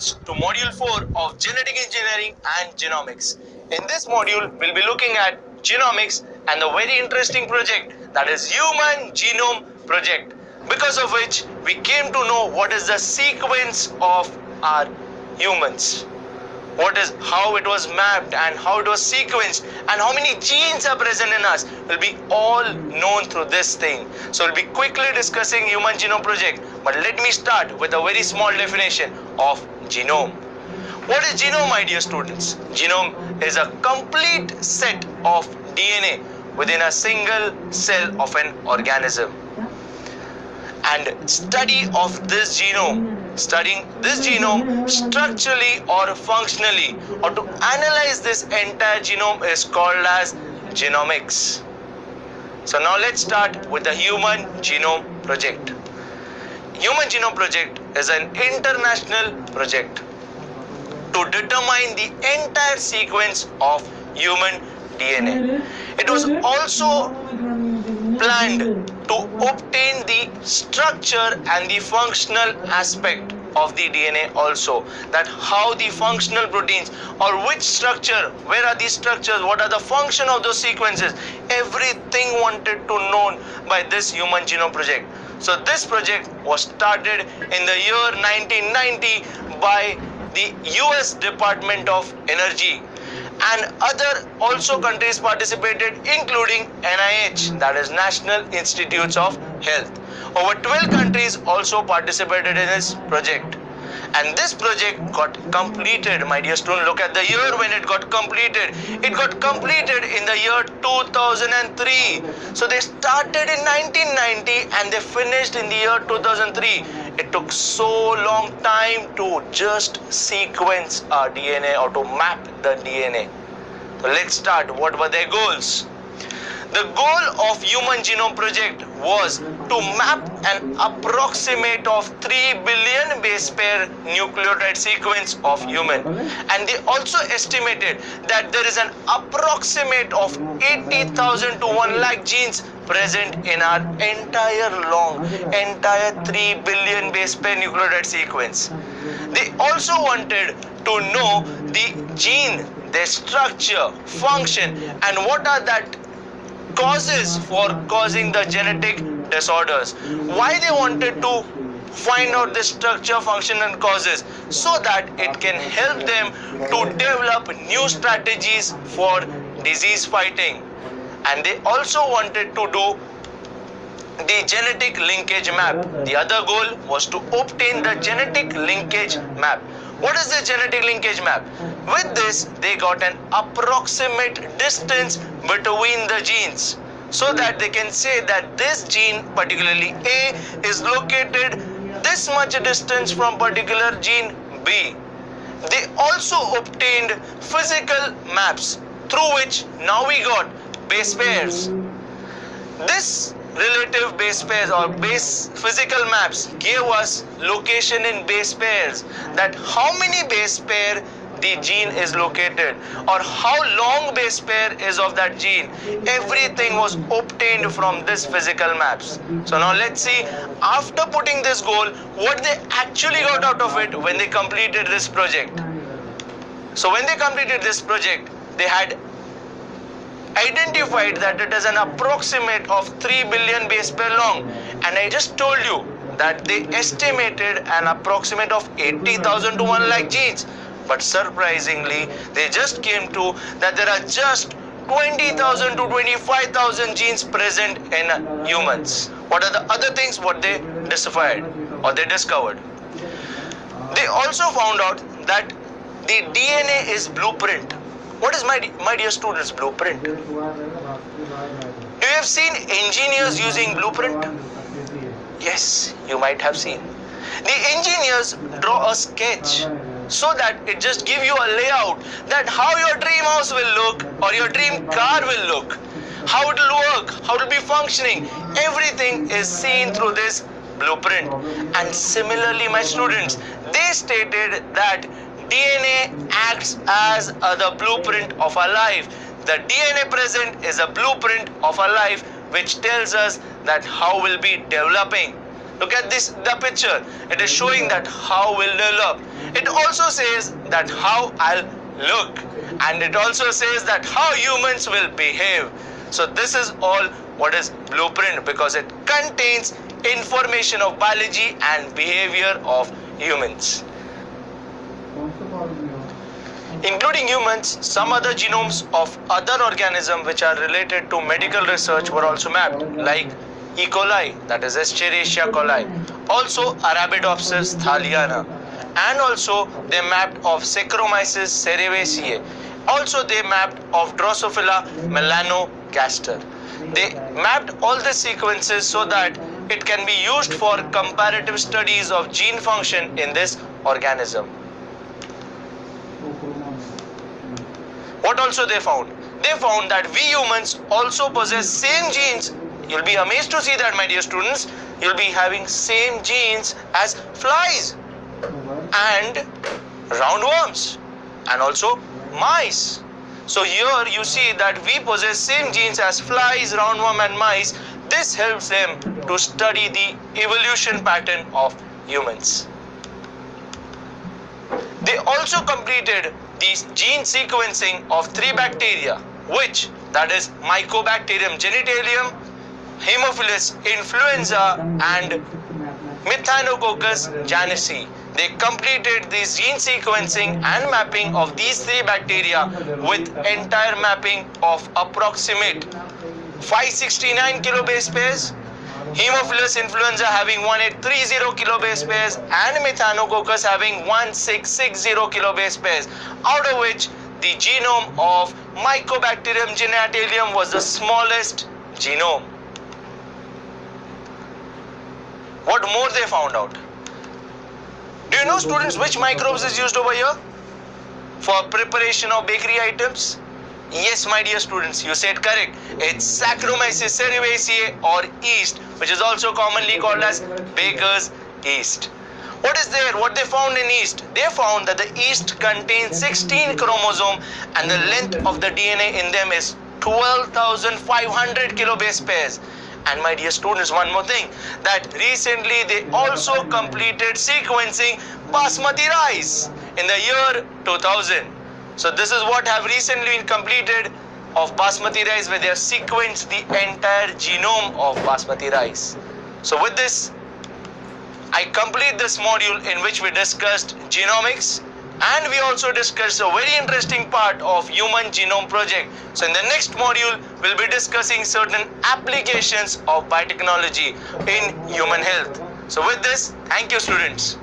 to Module 4 of Genetic Engineering and Genomics. In this module, we'll be looking at genomics and the very interesting project that is Human Genome Project, because of which we came to know what is the sequence of our humans. What is how it was mapped and how it was sequenced and how many genes are present in us will be all known through this thing. So we'll be quickly discussing Human Genome Project, but let me start with a very small definition of genome. What is genome, my dear students? Genome is a complete set of DNA within a single cell of an organism. And studying this genome structurally or functionally, or to analyze this entire genome, is called as genomics. So now let's start with the Human Genome Project. Human Genome Project is an international project to determine the entire sequence of human DNA. It was also planned to obtain the structure and the functional aspect of the DNA also, that how the functional proteins or which structure, where are these structures, what are the function of those sequences, everything wanted to known by this Human Genome Project. So this project was started in the year 1990 by the US Department of Energy, and other also countries participated, including NIH, that is National Institutes of Health. Over 12 countries also participated in this project, and this project got completed, my dear student. Look at the year when it got completed. It got completed in the year 2003. So they started in 1990 and they finished in the year 2003. It took so long time to just sequence our DNA or to map the DNA. So let's start. What were their goals? The goal of Human Genome Project was to map an approximate of 3 billion base pair nucleotide sequence of human, and they also estimated that there is an approximate of 80,000 to 1 lakh genes present in our entire 3 billion base pair nucleotide sequence. They also wanted to know the gene, their structure, function, and what are that causes for causing the genetic disorders. Why they wanted to find out the structure, function, and causes, so that it can help them to develop new strategies for disease fighting. And they also wanted to do the genetic linkage map. The other goal was to obtain the genetic linkage map. What is the genetic linkage map? With this, they got an approximate distance between the genes, so that they can say that this gene, particularly A, is located this much distance from particular gene B. They also obtained physical maps, through which now we got base pairs. This relative base pairs or base physical maps gave us location in base pairs, that how many base pair the gene is located or how long base pair is of that gene. Everything was obtained from this physical maps. So now let's see, after putting this goal, what they actually got out of it when they completed this project. So when they completed this project, they had identified that it is an approximate of 3 billion base pair long, and I just told you that they estimated an approximate of 80,000 to 1 lakh genes. But surprisingly, they just came to that there are just 20,000 to 25,000 genes present in humans. What are the other things what they discovered? They also found out that the DNA is blueprint. What is, my dear students, blueprint? You have seen engineers using blueprint? Yes, you might have seen. The engineers draw a sketch, so that it just give you a layout that how your dream house will look or your dream car will look, how it will work, how it will be functioning. Everything is seen through this blueprint. And similarly, my students, they stated that DNA acts as the blueprint of our life. The DNA present is a blueprint of our life, which tells us that how we'll be developing. Look at the picture. It is showing that how we'll develop. It also says that how I'll look, and it also says that how humans will behave. So this is all what is blueprint, because it contains information of biology and behavior of humans. Including humans, some other genomes of other organisms which are related to medical research were also mapped, like E. coli, that is Escherichia coli, also Arabidopsis thaliana, and also they mapped of Saccharomyces cerevisiae. Also they mapped of Drosophila melanogaster. They mapped all the sequences so that it can be used for comparative studies of gene function in this organism. What also they found? They found that we humans also possess same genes. You'll be amazed to see that, my dear students. You'll be having same genes as flies and roundworms and also mice. So here you see that we possess same genes as flies, roundworm and mice. This helps them to study the evolution pattern of humans. They also completed the gene sequencing of 3 bacteria, which that is Mycobacterium genitalium, Haemophilus influenza and Methanococcus janisi. They completed this gene sequencing and mapping of these 3 bacteria with entire mapping of approximate 569 kilobase pairs, Haemophilus influenza having 1830 kilobase pairs, and Methanococcus having 1660 kilobase pairs, out of which the genome of Mycobacterium genitalium was the smallest genome. What more they found out? Do you know, students, which microbes is used over here for preparation of bakery items? Yes, my dear students, you said correct. It's Saccharomyces cerevisiae or yeast, which is also commonly called as baker's yeast. What is there? What they found in yeast? They found that the yeast contains 16 chromosomes and the length of the DNA in them is 12,500 kilobase pairs. And my dear students, one more thing, that recently they also completed sequencing basmati rice in the year 2000. So this is what have recently been completed of basmati rice, where they have sequenced the entire genome of basmati rice. So with this, I complete this module in which we discussed genomics, and we also discussed a very interesting part of Human Genome Project. So in the next module, we'll be discussing certain applications of biotechnology in human health. So with this, thank you, students.